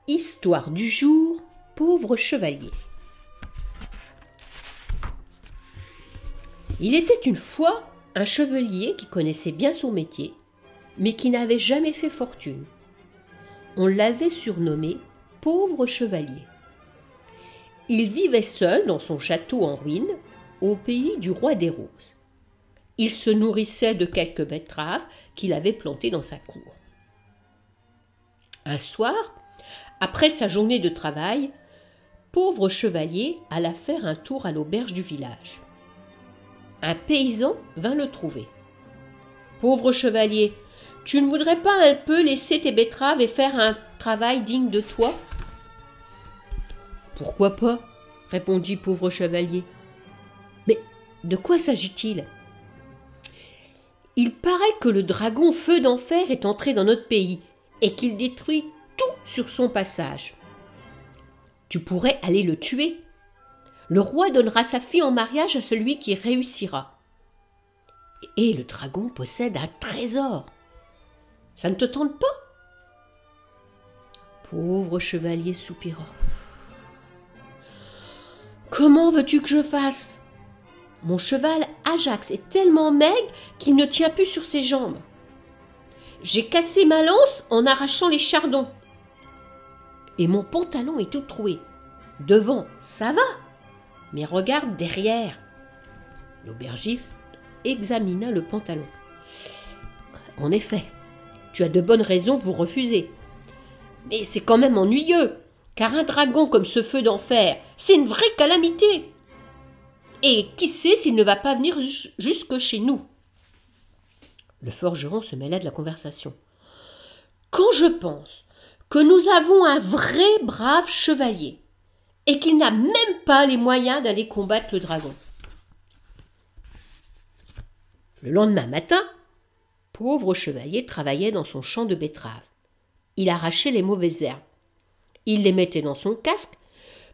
Histoire du jour, pauvre chevalier. Il était une fois un chevalier qui connaissait bien son métier, mais qui n'avait jamais fait fortune. On l'avait surnommé pauvre chevalier. Il vivait seul dans son château en ruine, au pays du roi des roses. Il se nourrissait de quelques betteraves qu'il avait plantées dans sa cour. Un soir, après sa journée de travail, pauvre chevalier alla faire un tour à l'auberge du village. Un paysan vint le trouver. « Pauvre chevalier, tu ne voudrais pas un peu laisser tes betteraves et faire un travail digne de toi ?»« Pourquoi pas ?» répondit pauvre chevalier. « Mais de quoi s'agit-il ?»« Il paraît que le dragon Feu d'Enfer est entré dans notre pays et qu'il détruit tout sur son passage. Tu pourrais aller le tuer. Le roi donnera sa fille en mariage à celui qui réussira. Et le dragon possède un trésor. Ça ne te tente pas ?» Pauvre chevalier soupira. « Comment veux-tu que je fasse ? Mon cheval Ajax est tellement maigre qu'il ne tient plus sur ses jambes. J'ai cassé ma lance en arrachant les chardons. Et mon pantalon est tout troué. Devant, ça va, mais regarde derrière. » L'aubergiste examina le pantalon. « En effet, tu as de bonnes raisons pour refuser. Mais c'est quand même ennuyeux, car un dragon comme ce Feu d'Enfer, c'est une vraie calamité. Et qui sait s'il ne va pas venir jusque chez nous ?» Le forgeron se mêla de la conversation. « Quand je pense que nous avons un vrai brave chevalier et qu'il n'a même pas les moyens d'aller combattre le dragon. » Le lendemain matin, pauvre chevalier travaillait dans son champ de betteraves. Il arrachait les mauvaises herbes. Il les mettait dans son casque,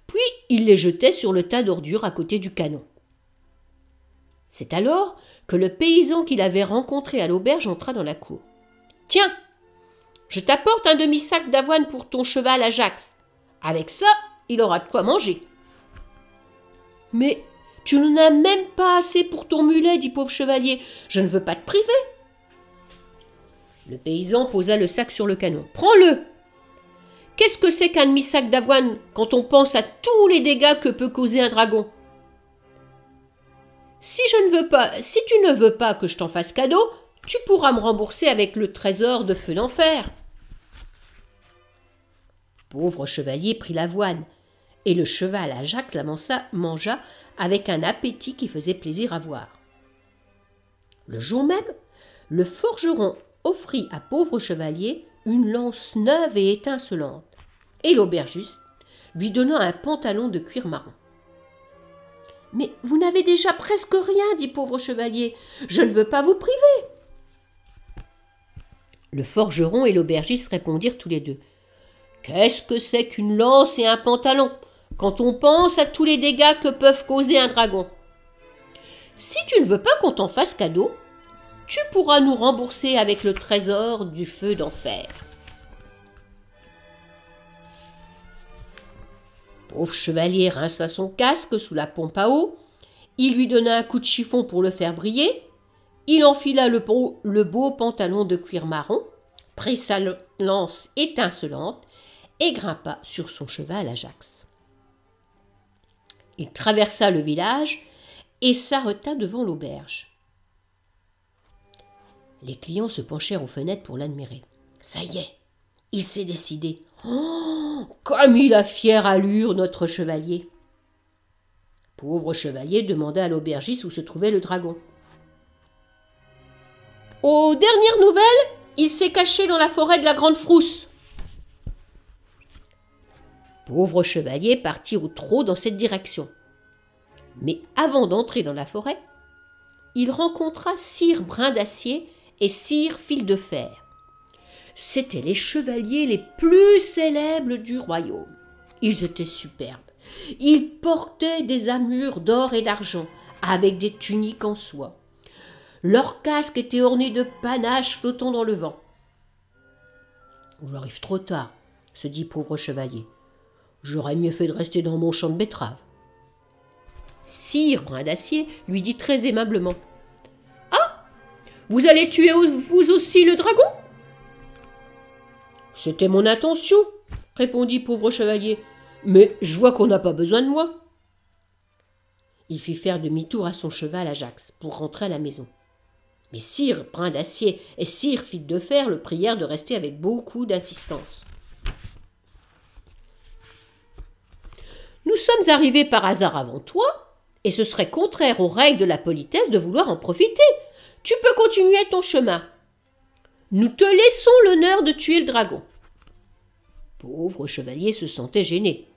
puis il les jetait sur le tas d'ordures à côté du canon. C'est alors que le paysan qu'il avait rencontré à l'auberge entra dans la cour. « Tiens, je t'apporte un demi-sac d'avoine pour ton cheval Ajax. Avec ça, il aura de quoi manger. »« Mais tu n'en as même pas assez pour ton mulet, dit pauvre chevalier. Je ne veux pas te priver. » Le paysan posa le sac sur le canon. « Prends-le. Qu'est-ce que c'est qu'un demi-sac d'avoine quand on pense à tous les dégâts que peut causer un dragon ? Si tu ne veux pas que je t'en fasse cadeau, tu pourras me rembourser avec le trésor de Feu d'Enfer. » Pauvre chevalier prit l'avoine, et le cheval Ajax la mangea avec un appétit qui faisait plaisir à voir. Le jour même, le forgeron offrit à pauvre chevalier une lance neuve et étincelante, et l'aubergiste lui donna un pantalon de cuir marron. « Mais vous n'avez déjà presque rien, dit pauvre chevalier. Je ne veux pas vous priver. » Le forgeron et l'aubergiste répondirent tous les deux. « Qu'est-ce que c'est qu'une lance et un pantalon quand on pense à tous les dégâts que peuvent causer un dragon ? Si tu ne veux pas qu'on t'en fasse cadeau, tu pourras nous rembourser avec le trésor du Feu d'Enfer. » Pauvre chevalier rinça son casque sous la pompe à eau, il lui donna un coup de chiffon pour le faire briller, il enfila le beau pantalon de cuir marron, prit sa lance étincelante et grimpa sur son cheval Ajax. Il traversa le village et s'arrêta devant l'auberge. Les clients se penchèrent aux fenêtres pour l'admirer. « Ça y est, il s'est décidé. Oh, comme il a fière allure, notre chevalier !» Pauvre chevalier demanda à l'aubergiste où se trouvait le dragon. « Aux dernières nouvelles, il s'est caché dans la forêt de la Grande Frousse. » Pauvre chevalier partit au trot dans cette direction. Mais avant d'entrer dans la forêt, il rencontra Sire Brin d'Acier et Sire Fil de Fer. C'étaient les chevaliers les plus célèbres du royaume. Ils étaient superbes. Ils portaient des armures d'or et d'argent, avec des tuniques en soie. Leurs casques étaient ornés de panaches flottant dans le vent. On arrive trop tard. se dit pauvre chevalier. J'aurais mieux fait de rester dans mon champ de betteraves. Sire Brin d'Acier lui dit très aimablement. Ah, vous allez tuer vous aussi le dragon? C'était mon intention, répondit pauvre chevalier, mais je vois qu'on n'a pas besoin de moi. Il fit faire demi-tour à son cheval Ajax pour rentrer à la maison. Mais sire Brin d'Acier et sire Fil de Fer le prièrent de rester avec beaucoup d'insistance. Nous sommes arrivés par hasard avant toi, et ce serait contraire aux règles de la politesse de vouloir en profiter. Tu peux continuer ton chemin. Nous te laissons l'honneur de tuer le dragon. Pauvre chevalier se sentait gêné.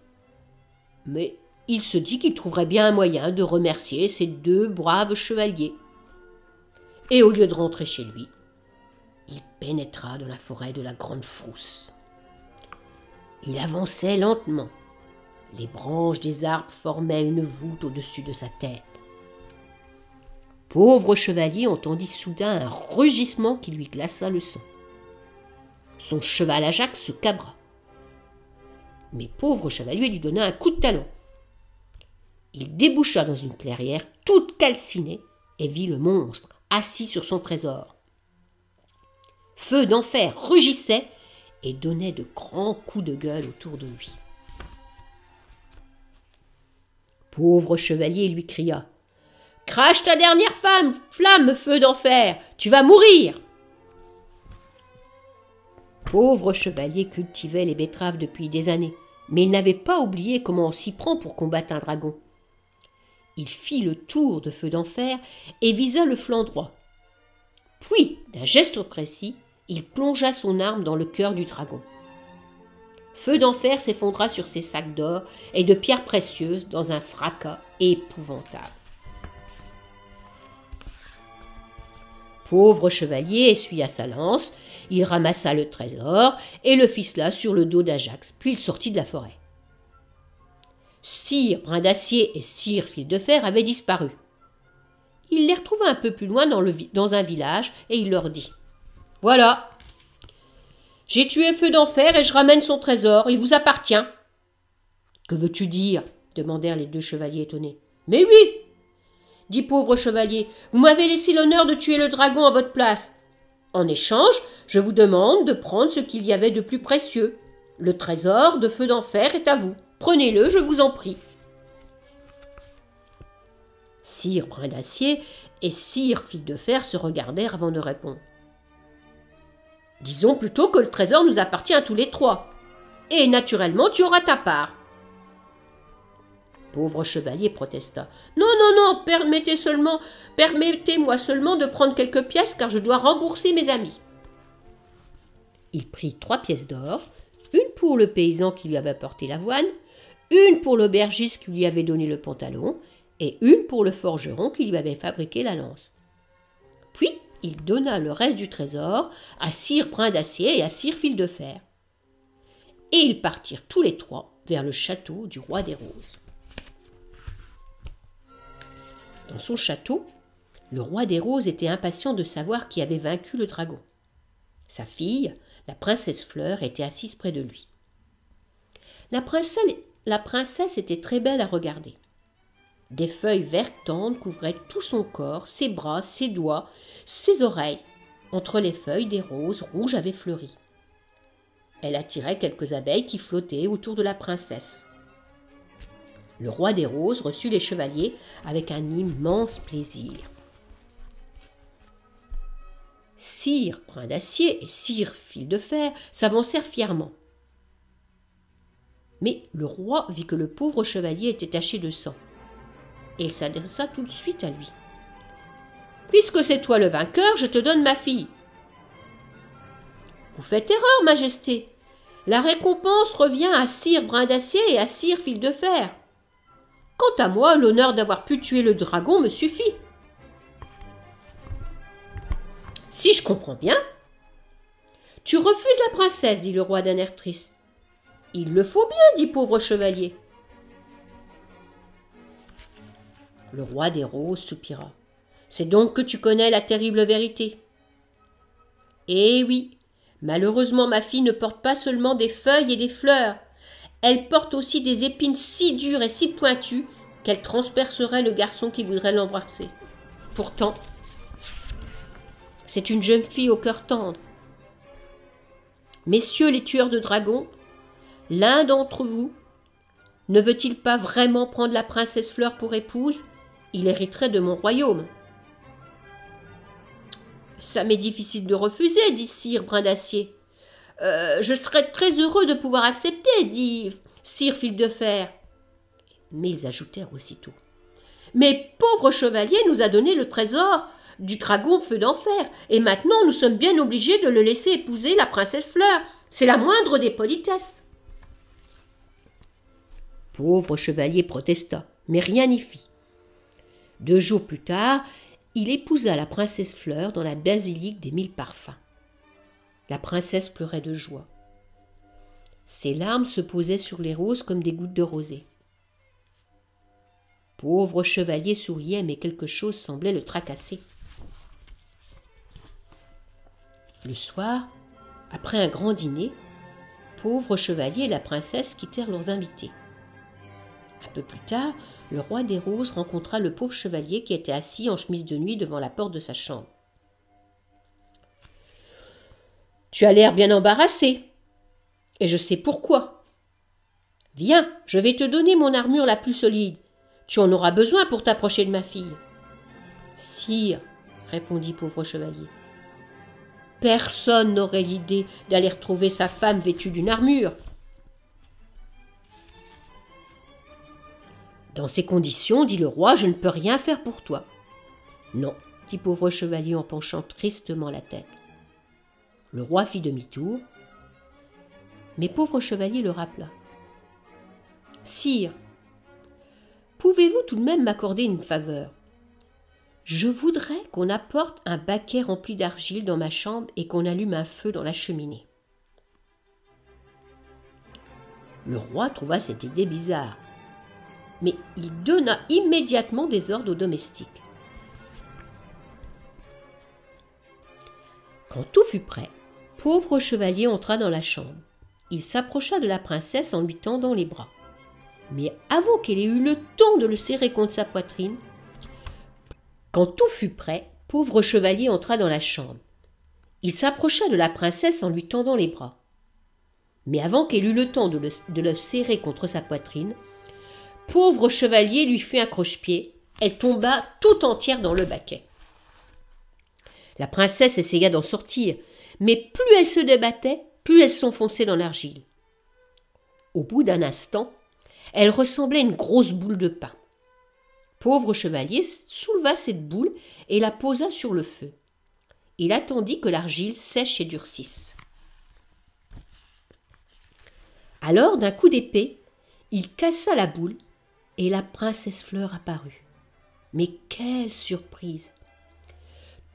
Mais il se dit qu'il trouverait bien un moyen de remercier ces deux braves chevaliers. Et au lieu de rentrer chez lui, il pénétra dans la forêt de la Grande Frousse. Il avançait lentement. Les branches des arbres formaient une voûte au-dessus de sa tête. Pauvre chevalier entendit soudain un rugissement qui lui glaça le sang. Son cheval Ajax se cabra. Mais pauvre chevalier lui donna un coup de talon. Il déboucha dans une clairière toute calcinée et vit le monstre assis sur son trésor. Feu d'enfer rugissait et donnait de grands coups de gueule autour de lui. Pauvre chevalier lui cria « Crache ta dernière flamme, feu d'enfer, tu vas mourir !» Pauvre chevalier cultivait les betteraves depuis des années, mais il n'avait pas oublié comment on s'y prend pour combattre un dragon. Il fit le tour de Feu d'enfer et visa le flanc droit. Puis, d'un geste précis, il plongea son arme dans le cœur du dragon. Feu d'enfer s'effondra sur ses sacs d'or et de pierres précieuses dans un fracas épouvantable. Pauvre chevalier essuya sa lance, il ramassa le trésor et le ficela sur le dos d'Ajax, puis il sortit de la forêt. Sire Brin d'Acier et sire Fil de Fer avaient disparu. Il les retrouva un peu plus loin dans un village et il leur dit « Voilà, j'ai tué Feu d'enfer et je ramène son trésor, il vous appartient. »« Que veux-tu dire ?» demandèrent les deux chevaliers étonnés. « Mais oui !» dit pauvre chevalier, « vous m'avez laissé l'honneur de tuer le dragon à votre place. En échange, je vous demande de prendre ce qu'il y avait de plus précieux. Le trésor de Feu d'enfer est à vous. Prenez-le, je vous en prie. » Sire Brin d'Acier et sire Fil de Fer se regardèrent avant de répondre. « Disons plutôt que le trésor nous appartient à tous les trois. Et naturellement, tu auras ta part. » Pauvre chevalier protesta. « Non, non, non, permettez-moi seulement de prendre quelques pièces car je dois rembourser mes amis. » Il prit 3 pièces d'or, une pour le paysan qui lui avait apporté l'avoine, une pour l'aubergiste qui lui avait donné le pantalon et une pour le forgeron qui lui avait fabriqué la lance. Puis il donna le reste du trésor à sire Brin d'Acier et à sire Fil de Fer. Et ils partirent tous les trois vers le château du roi des Roses. Dans son château, le roi des Roses était impatient de savoir qui avait vaincu le dragon. Sa fille, la princesse Fleur, était assise près de lui. La princesse était très belle à regarder. Des feuilles vertes tendres couvraient tout son corps, ses bras, ses doigts, ses oreilles. Entre les feuilles, des roses rouges avaient fleuri. Elle attirait quelques abeilles qui flottaient autour de la princesse. Le roi des Roses reçut les chevaliers avec un immense plaisir. Sire Brin d'Acier et sire Fil de Fer s'avancèrent fièrement. Mais le roi vit que le pauvre chevalier était taché de sang. Et il s'adressa tout de suite à lui. « Puisque c'est toi le vainqueur, je te donne ma fille. »« Vous faites erreur, Majesté. La récompense revient à sire Brin d'Acier et à sire Fil de Fer. Quant à moi, l'honneur d'avoir pu tuer le dragon me suffit. »« Si je comprends bien, tu refuses la princesse, dit le roi d'un air triste. »« Il le faut bien, dit pauvre chevalier. » Le roi des Roses soupira. « C'est donc que tu connais la terrible vérité. » « Eh oui, Malheureusement, ma fille ne porte pas seulement des feuilles et des fleurs. Elle porte aussi des épines si dures et si pointues qu'elle transpercerait le garçon qui voudrait l'embrasser. Pourtant, c'est une jeune fille au cœur tendre. Messieurs les tueurs de dragons, l'un d'entre vous ne veut-il pas vraiment prendre la princesse Fleur pour épouse? Il hériterait de mon royaume. Ça m'est difficile de refuser, dit Sire Brin d'Acier. Je serais très heureux de pouvoir accepter, dit Sire Fil de Fer. Mais ils ajoutèrent aussitôt. Mais pauvre chevalier nous a donné le trésor du dragon Feu d'Enfer, et maintenant nous sommes bien obligés de le laisser épouser la princesse Fleur. C'est la moindre des politesses. Pauvre chevalier protesta, mais rien n'y fit. 2 jours plus tard, il épousa la princesse Fleur dans la basilique des 1000 parfums. La princesse pleurait de joie. Ses larmes se posaient sur les roses comme des gouttes de rosée. Pauvre chevalier souriait, mais quelque chose semblait le tracasser. Le soir, après un grand dîner, pauvre chevalier et la princesse quittèrent leurs invités. Un peu plus tard, le roi des roses rencontra le pauvre chevalier qui était assis en chemise de nuit devant la porte de sa chambre. « Tu as l'air bien embarrassé, et je sais pourquoi. Viens, je vais te donner mon armure la plus solide. Tu en auras besoin pour t'approcher de ma fille. »« Sire, répondit pauvre chevalier, personne n'aurait l'idée d'aller retrouver sa femme vêtue d'une armure. Dans ces conditions, dit le roi, je ne peux rien faire pour toi. Non, dit pauvre chevalier en penchant tristement la tête. Le roi fit demi-tour, mais pauvre chevalier le rappela. Sire, pouvez-vous tout de même m'accorder une faveur? Je voudrais qu'on apporte un baquet rempli d'argile dans ma chambre et qu'on allume un feu dans la cheminée. Le roi trouva cette idée bizarre, mais il donna immédiatement des ordres aux domestiques. Quand tout fut prêt, pauvre chevalier entra dans la chambre. Il s'approcha de la princesse en lui tendant les bras. Mais avant qu'elle ait eu le temps de le serrer contre sa poitrine, quand tout fut prêt, pauvre chevalier entra dans la chambre. Il s'approcha de la princesse en lui tendant les bras. Mais avant qu'elle eût le temps de le serrer contre sa poitrine, pauvre chevalier lui fit un croche-pied. Elle tomba tout entière dans le baquet. La princesse essaya d'en sortir, mais plus elle se débattait, plus elle s'enfonçait dans l'argile. Au bout d'un instant, elle ressemblait à une grosse boule de pain. Pauvre chevalier souleva cette boule et la posa sur le feu. Il attendit que l'argile sèche et durcisse. Alors, d'un coup d'épée, il cassa la boule et la princesse Fleur apparut. Mais quelle surprise!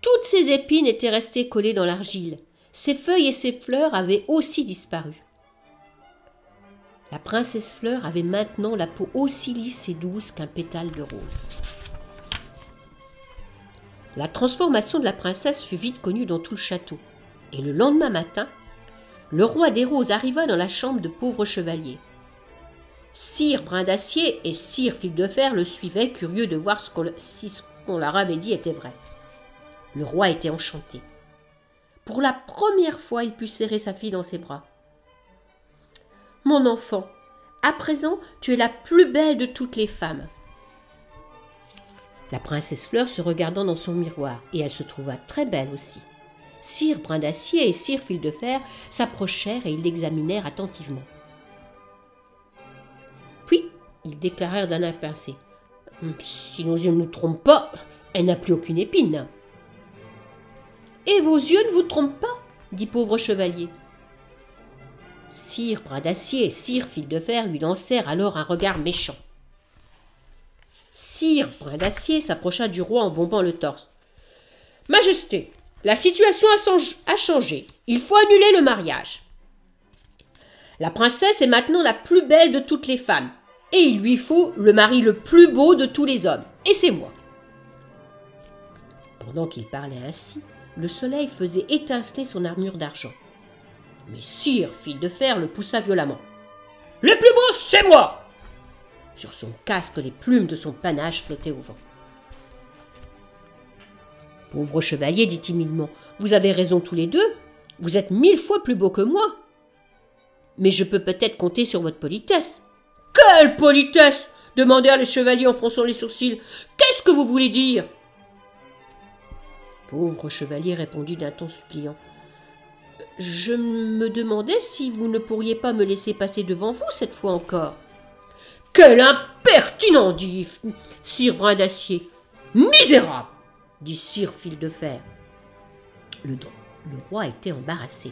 Toutes ses épines étaient restées collées dans l'argile. Ses feuilles et ses fleurs avaient aussi disparu. La princesse Fleur avait maintenant la peau aussi lisse et douce qu'un pétale de rose. La transformation de la princesse fut vite connue dans tout le château, et le lendemain matin, le roi des roses arriva dans la chambre de pauvre chevalier. Sire Brin d'Acier et Sire Fil de Fer le suivaient, curieux de voir si ce qu'on leur avait dit était vrai. Le roi était enchanté. Pour la première fois, il put serrer sa fille dans ses bras. « Mon enfant, à présent, tu es la plus belle de toutes les femmes. » La princesse Fleur se regardant dans son miroir, et elle se trouva très belle aussi. Sire Brin d'Acier et Sire Fil de Fer s'approchèrent et ils l'examinèrent attentivement. Puis, ils déclarèrent d'un air pincé. « Si nos yeux ne nous trompent pas, elle n'a plus aucune épine. »« Et vos yeux ne vous trompent pas ?» dit pauvre chevalier. Sire Brin d'Acier et Sire Fil de Fer lui lancèrent alors un regard méchant. Sire Brin d'Acier s'approcha du roi en bombant le torse. « Majesté, la situation a changé. Il faut annuler le mariage. La princesse est maintenant la plus belle de toutes les femmes, et il lui faut le mari le plus beau de tous les hommes, et c'est moi. » Pendant qu'il parlait ainsi, le soleil faisait étinceler son armure d'argent. Mais sire Fil de Fer le poussa violemment. « Le plus beau, c'est moi !» Sur son casque, les plumes de son panache flottaient au vent. « Pauvre chevalier, dit timidement, vous avez raison tous les deux, vous êtes 1000 fois plus beau que moi. Mais je peux peut-être compter sur votre politesse. »« Quelle politesse ?» demandèrent les chevaliers en fronçant les sourcils. « Qu'est-ce que vous voulez dire ?» Pauvre chevalier répondit d'un ton suppliant. « Je me demandais si vous ne pourriez pas me laisser passer devant vous cette fois encore. »« Quel impertinent !» dit sire Brin d'Acier. « Misérable !» dit sire Fil de Fer. Le roi était embarrassé.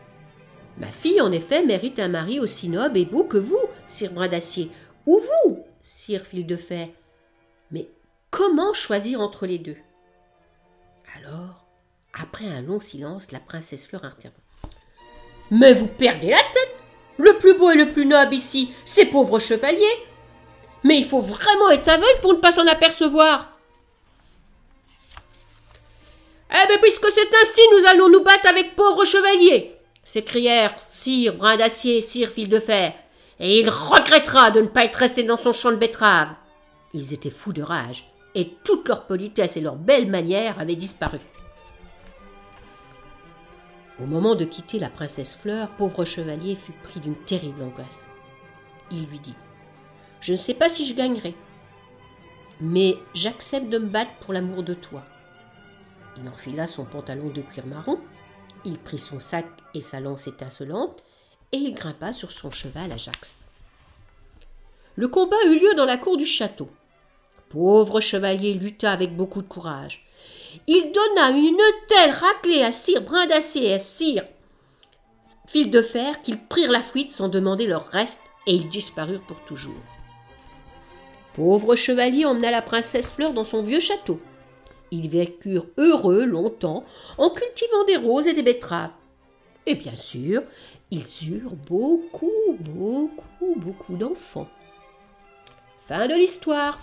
« Ma fille, en effet, mérite un mari aussi noble et beau que vous, sire Brin d'Acier, ou vous, sire Fil de Fer. Mais comment choisir entre les deux ?» Alors, après un long silence, la princesse Fleur intervint. « Mais vous perdez la tête! Le plus beau et le plus noble ici, ces pauvres chevaliers! Mais il faut vraiment être aveugle pour ne pas s'en apercevoir! » « Eh bien, puisque c'est ainsi, nous allons nous battre avec pauvres chevaliers !» s'écrièrent sire Brin d'Acier, sire Fil de Fer. « Et il regrettera de ne pas être resté dans son champ de betteraves. » Ils étaient fous de rage, et toute leur politesse et leur belle manière avaient disparu. Au moment de quitter la princesse Fleur, pauvre chevalier fut pris d'une terrible angoisse. Il lui dit « Je ne sais pas si je gagnerai, mais j'accepte de me battre pour l'amour de toi. » Il enfila son pantalon de cuir marron, il prit son sac et sa lance étincelante, et il grimpa sur son cheval Ajax. Le combat eut lieu dans la cour du château. Pauvre chevalier lutta avec beaucoup de courage. Il donna une telle raclée à sire Brin d'Acier et à sire Fil de Fer qu'ils prirent la fuite sans demander leur reste, et ils disparurent pour toujours. Pauvre chevalier emmena la princesse Fleur dans son vieux château. Ils vécurent heureux longtemps en cultivant des roses et des betteraves. Et bien sûr, ils eurent beaucoup d'enfants. Fin de l'histoire.